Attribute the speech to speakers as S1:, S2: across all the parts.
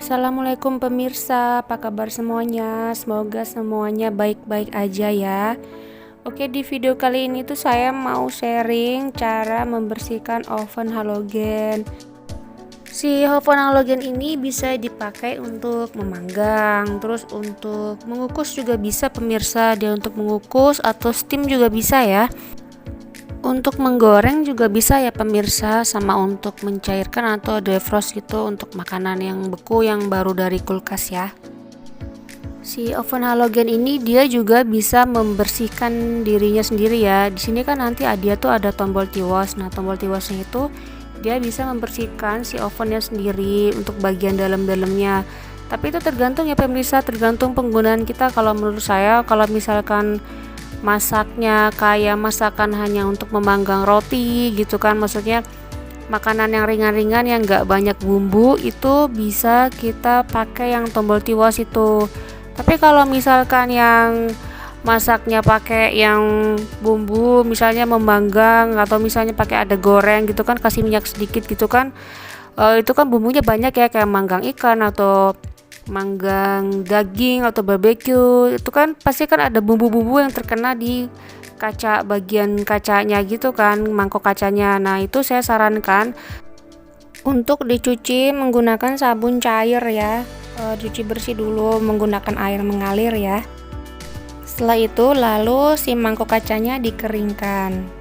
S1: Assalamualaikum pemirsa, apa kabar semuanya? Semoga semuanya baik-baik aja ya. Oke, di video kali ini tuh saya mau sharing cara membersihkan oven halogen. Si oven halogen ini bisa dipakai untuk memanggang, terus untuk mengukus juga bisa pemirsa. Dia untuk mengukus atau steam juga bisa ya. Untuk menggoreng juga bisa ya pemirsa, sama untuk mencairkan atau defrost gitu untuk makanan yang beku yang baru dari kulkas ya. Si oven halogen ini dia juga bisa membersihkan dirinya sendiri ya. Di sini kan nanti dia tuh ada tombol tiwas. Nah, tombol tiwasnya itu dia bisa membersihkan si ovennya sendiri untuk bagian dalam-dalamnya. Tapi itu tergantung ya pemirsa, tergantung penggunaan kita. Kalau menurut saya, kalau misalkan masaknya kayak masakan hanya untuk memanggang roti gitu kan, maksudnya makanan yang ringan-ringan yang nggak banyak bumbu, itu bisa kita pakai yang tombol tiwas itu. Tapi kalau misalkan yang masaknya pakai yang bumbu, misalnya memanggang atau misalnya pakai ada goreng gitu kan, kasih minyak sedikit gitu kan, itu kan bumbunya banyak ya, kayak manggang ikan atau manggang daging atau barbeque, itu kan pasti kan ada bumbu-bumbu yang terkena di kaca, bagian kacanya gitu kan, mangkok kacanya. Nah, itu saya sarankan untuk dicuci menggunakan sabun cair ya. Cuci bersih dulu menggunakan air mengalir ya. Setelah itu lalu si mangkok kacanya dikeringkan.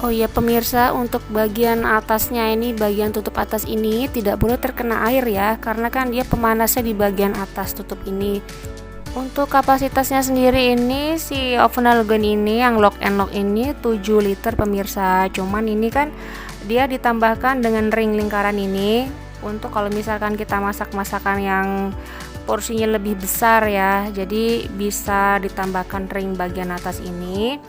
S1: Oh iya pemirsa, untuk bagian atasnya ini, bagian tutup atas ini tidak boleh terkena air ya, karena kan dia pemanasnya di bagian atas tutup ini. Untuk kapasitasnya sendiri ini, si oven halogen ini yang lock and lock ini 7 liter pemirsa. Cuman ini kan dia ditambahkan dengan ring lingkaran ini untuk kalau misalkan kita masak masakan yang porsinya lebih besar ya, jadi bisa ditambahkan ring bagian atas ini.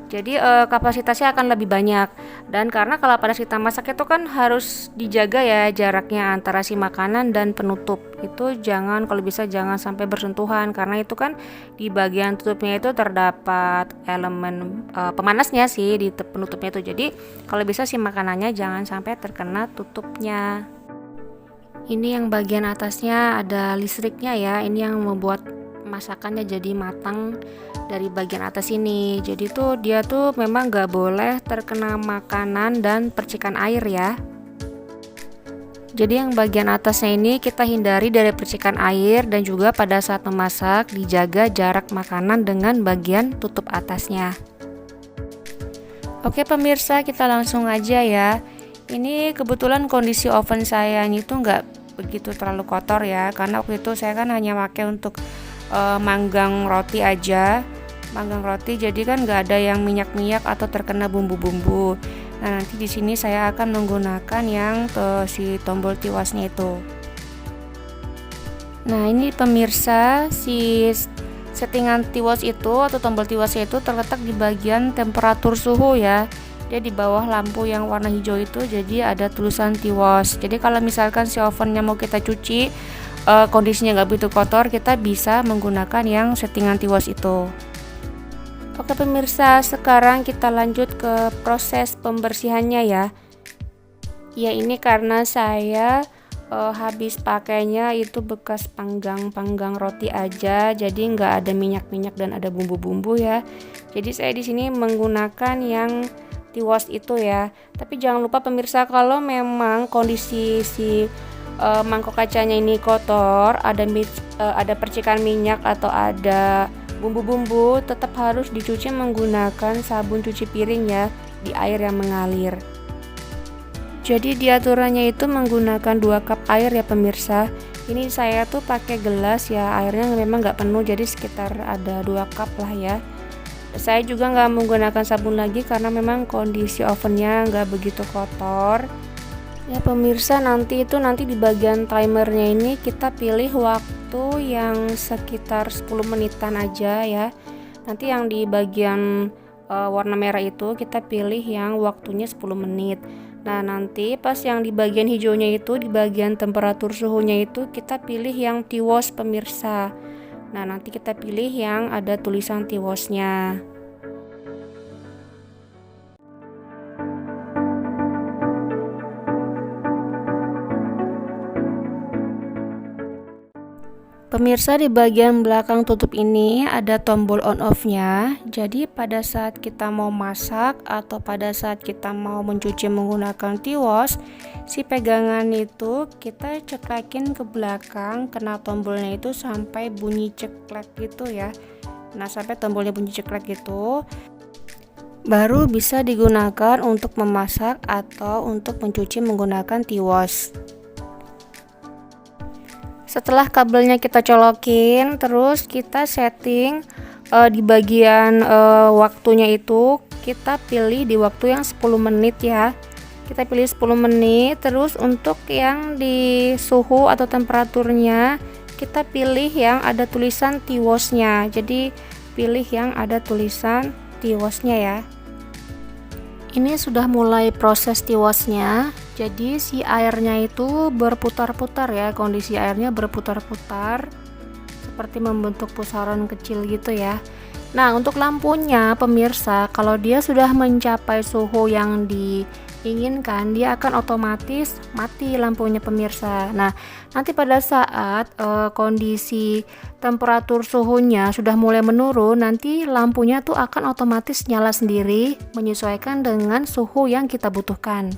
S1: Jadi kapasitasnya akan lebih banyak. Dan karena kalau pada kita masak itu kan harus dijaga ya jaraknya antara si makanan dan penutup. Itu jangan, kalau bisa jangan sampai bersentuhan, karena itu kan di bagian tutupnya itu terdapat elemen pemanasnya sih di penutupnya itu. Jadi kalau bisa si makanannya jangan sampai terkena tutupnya. Ini yang bagian atasnya ada listriknya ya. Ini yang membuat masakannya jadi matang dari bagian atas ini. Jadi tuh dia tuh memang gak boleh terkena makanan dan percikan air ya. Jadi yang bagian atasnya ini kita hindari dari percikan air, dan juga pada saat memasak dijaga jarak makanan dengan bagian tutup atasnya. Oke pemirsa, kita langsung aja ya. Ini kebetulan kondisi oven saya ini tuh nggak begitu terlalu kotor ya, karena waktu itu saya kan hanya pakai untuk manggang roti aja, manggang roti, jadi kan nggak ada yang minyak-minyak atau terkena bumbu-bumbu. Nah, nanti di sini saya akan menggunakan yang si tombol tiwasnya itu. Nah, ini pemirsa, si settingan tiwas itu atau tombol tiwasnya itu terletak di bagian temperatur suhu ya. Dia di bawah lampu yang warna hijau itu, jadi ada tulisan tiwas. Jadi kalau misalkan si ovennya mau kita cuci, kondisinya nggak begitu kotor, kita bisa menggunakan yang settingan tiwas itu. Oke pemirsa, sekarang kita lanjut ke proses pembersihannya ya. Ya, ini karena saya habis pakainya itu bekas panggang roti aja, jadi nggak ada minyak-minyak dan ada bumbu-bumbu ya. Jadi saya di sini menggunakan yang tiwas itu ya. Tapi jangan lupa pemirsa, kalau memang kondisi si mangkok kacanya ini kotor, ada percikan minyak atau ada bumbu-bumbu, tetap harus dicuci menggunakan sabun cuci piring ya, di air yang mengalir. Jadi diaturannya itu menggunakan 2 cup air ya pemirsa. Ini saya tuh pakai gelas ya, airnya memang nggak penuh, jadi sekitar ada 2 cup lah ya. Saya juga nggak menggunakan sabun lagi karena memang kondisi ovennya nggak begitu kotor. Ya pemirsa, nanti di bagian timernya ini kita pilih waktu yang sekitar 10 menitan aja ya. Nanti yang di bagian warna merah itu kita pilih yang waktunya 10 menit. Nah, nanti pas yang di bagian hijaunya itu, di bagian temperatur suhunya itu, kita pilih yang tiwas pemirsa. Nah, nanti kita pilih yang ada tulisan tiwasnya. Pemirsa, di bagian belakang tutup ini ada tombol on off-nya. Jadi pada saat kita mau masak atau pada saat kita mau mencuci menggunakan tiwos, si pegangan itu kita ceklekin ke belakang, kena tombolnya itu sampai bunyi ceklek gitu ya. Nah, sampai tombolnya bunyi ceklek gitu, baru bisa digunakan untuk memasak atau untuk mencuci menggunakan tiwos. Setelah kabelnya kita colokin, terus kita setting di bagian waktunya itu kita pilih di waktu yang 10 menit ya. Kita pilih 10 menit, terus untuk yang di suhu atau temperaturnya kita pilih yang ada tulisan tiwosnya. Jadi pilih yang ada tulisan tiwosnya ya. Ini sudah mulai proses tiwosnya. Jadi si airnya itu berputar-putar ya, kondisi airnya berputar-putar seperti membentuk pusaran kecil gitu ya. Nah, untuk lampunya pemirsa, kalau dia sudah mencapai suhu yang diinginkan, dia akan otomatis mati lampunya pemirsa. Nah, nanti pada saat kondisi temperatur suhunya sudah mulai menurun, nanti lampunya tuh akan otomatis nyala sendiri menyesuaikan dengan suhu yang kita butuhkan.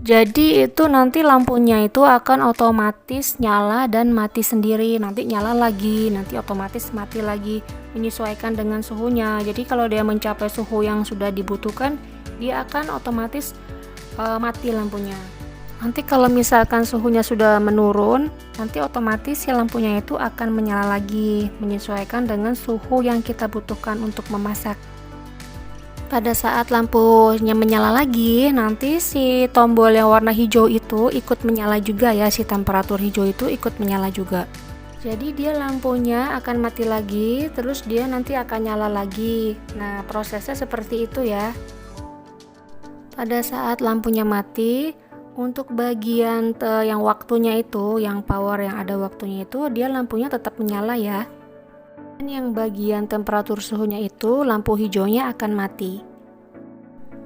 S1: Jadi itu nanti lampunya itu akan otomatis nyala dan mati sendiri, nanti nyala lagi, nanti otomatis mati lagi menyesuaikan dengan suhunya. Jadi kalau dia mencapai suhu yang sudah dibutuhkan, dia akan otomatis mati lampunya. Nanti kalau misalkan suhunya sudah menurun, nanti otomatis si lampunya itu akan menyala lagi menyesuaikan dengan suhu yang kita butuhkan untuk memasak. Pada saat lampunya menyala lagi, nanti si tombol yang warna hijau itu ikut menyala juga ya, si temperatur hijau itu ikut menyala juga. Jadi dia lampunya akan mati lagi, terus dia nanti akan nyala lagi. Nah, prosesnya seperti itu ya. Pada saat lampunya mati, untuk bagian yang waktunya itu, yang power yang ada waktunya itu, dia lampunya tetap menyala ya. Dan yang bagian temperatur suhunya itu, lampu hijaunya akan mati.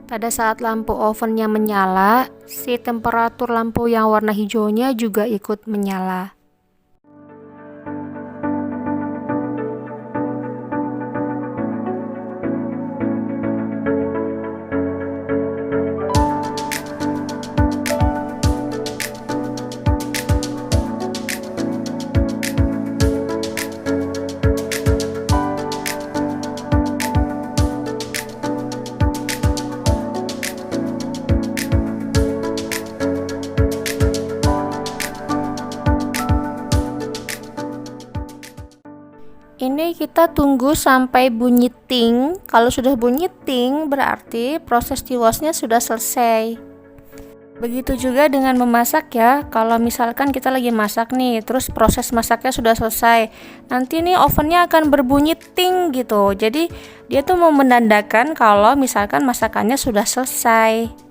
S1: Pada saat lampu ovennya menyala, si temperatur lampu yang warna hijaunya juga ikut menyala. Ini kita tunggu sampai bunyi ting. Kalau sudah bunyi ting, berarti proses tiwosnya sudah selesai. Begitu juga dengan memasak ya. Kalau misalkan kita lagi masak nih, terus proses masaknya sudah selesai, nanti nih ovennya akan berbunyi ting gitu. Jadi dia tuh mau menandakan kalau misalkan masakannya sudah selesai.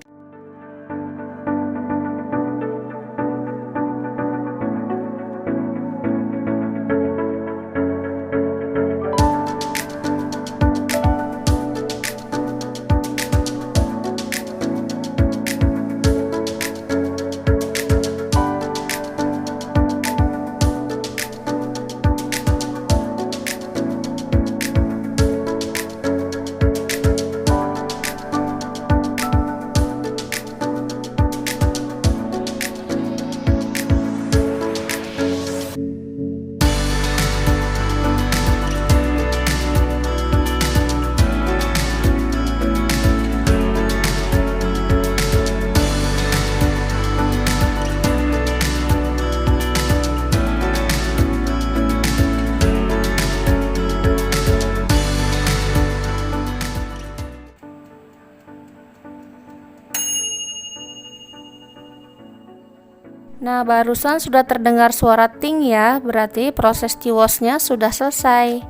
S1: Nah, barusan sudah terdengar suara ting ya, berarti proses tiwosnya sudah selesai.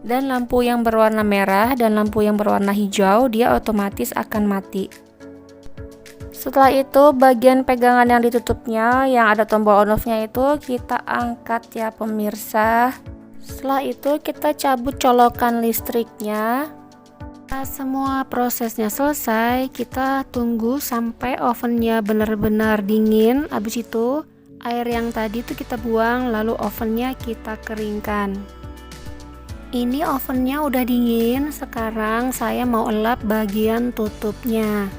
S1: Dan lampu yang berwarna merah dan lampu yang berwarna hijau dia otomatis akan mati. Setelah itu bagian pegangan yang ditutupnya yang ada tombol on off-nya itu kita angkat ya pemirsa. Setelah itu kita cabut colokan listriknya. Nah, semua prosesnya selesai, kita tunggu sampai ovennya benar-benar dingin. Habis itu Air yang tadi tuh kita buang, lalu ovennya kita keringkan. Ini ovennya udah dingin, sekarang saya mau elap bagian tutupnya.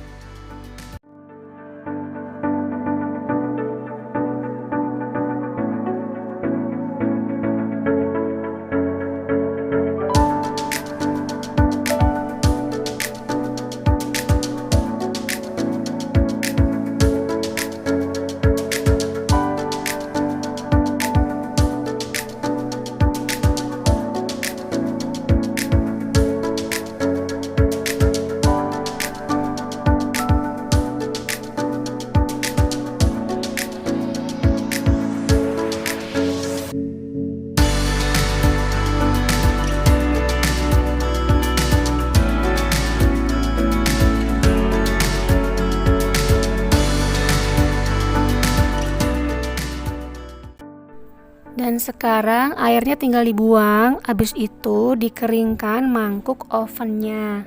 S1: Dan sekarang airnya tinggal dibuang, habis itu dikeringkan mangkuk ovennya.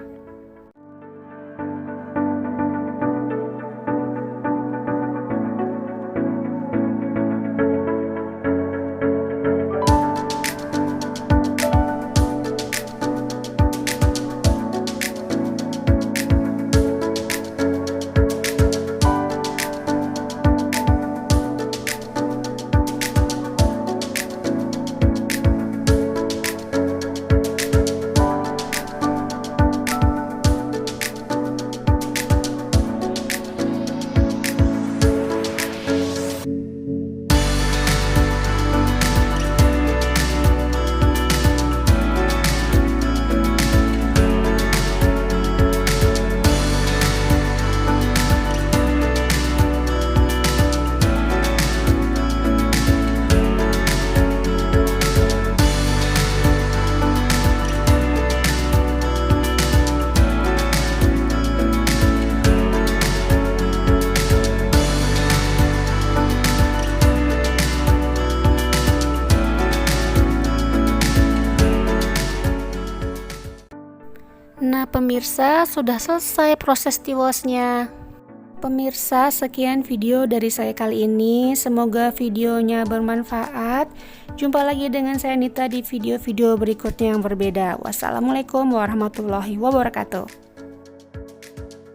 S1: Nah pemirsa, sudah selesai proses tiwasnya. Pemirsa, sekian video dari saya kali ini. Semoga videonya bermanfaat. Jumpa lagi dengan saya Nita di video-video berikutnya yang berbeda. Wassalamualaikum warahmatullahi wabarakatuh.